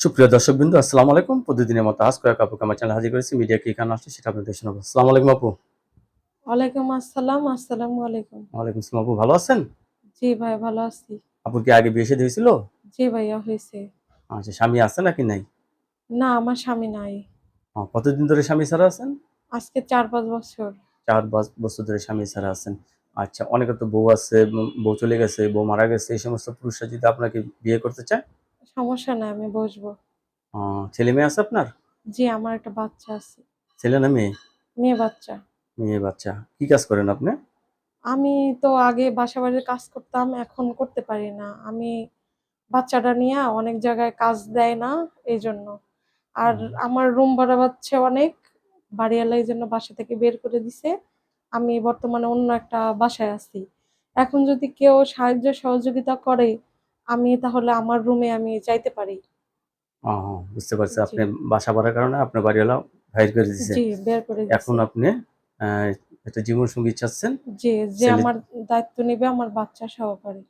সুপ্রিয় দর্শকবৃন্দ, আসসালামু আলাইকুম। প্রতিদিনের মতো আজ কয়েক আপুকে আমার চ্যানেলে হাজির করেছি। মিডিয়া কি এখানে আসছে সেটা আপনাদের শোনাবো। আসসালামু আলাইকুম আপু। ওয়ালাইকুম আসসালাম, আসসালামু আলাইকুম। ওয়ালাইকুম আসসালাম আপু, ভালো আছেন? জি ভাই, ভালো আছি। আপুর কি আগে বিয়ে শাদী হয়েছিল? জি ভাইয়া, হয়েছে। আচ্ছা, স্বামী আছে নাকি নাই? না, আমার স্বামী নাই। কতদিন ধরে স্বামী ছাড়া আছেন? আজকে ৪-৫ বছর। 4-5 বছর ধরে স্বামী ছাড়া আছেন। আচ্ছা, অনেকে তো বউ আছে, বউ চলে গেছে, বউ মারা গেছে, এই সমস্ত পুরুষরা যদি আপনাকে বিয়ে করতে চায়? সমস্যা নাই, আমি বসবো। ছেলে মেয়ে আছে আপনার? জি, আমার একটা বাচ্চা আছে। ছেলে না মেয়ে? মেয়ে বাচ্চা। মেয়ে বাচ্চা। কি কাজ করেন আপনি? আমি তো আগে বাসাবাড়ির কাজ করতাম, এখন করতে পারি না। আমি বাচ্চাটা নিয়ে অনেক জায়গায় কাজ দেয় না, এইজন্য। আর আহ, আমার রুম ভাড়া বাচ্ছে অনেক। বাড়িওয়ালা এইজন্য বাসা থেকে বের করে দিছে। আমি বর্তমানে অন্য একটা বাসায় আছি। এখন যদি কেউ সাহায্য সহযোগিতা করে, আমি তাহলে আমার রুমে আমি যাইতে পারি। বুঝতে পারছি। জি, আপনি বাসা ভাড়ার কারণে আপনার বাড়িওয়ালা বাইর করে দিছে। জি, বের করে এখন দিছে। আপনি একটা জীবনসঙ্গী চাচ্ছেন। জি, যে ছেলে আমার দায়িত্ব নিবে আমার বাচ্চা সহকারে।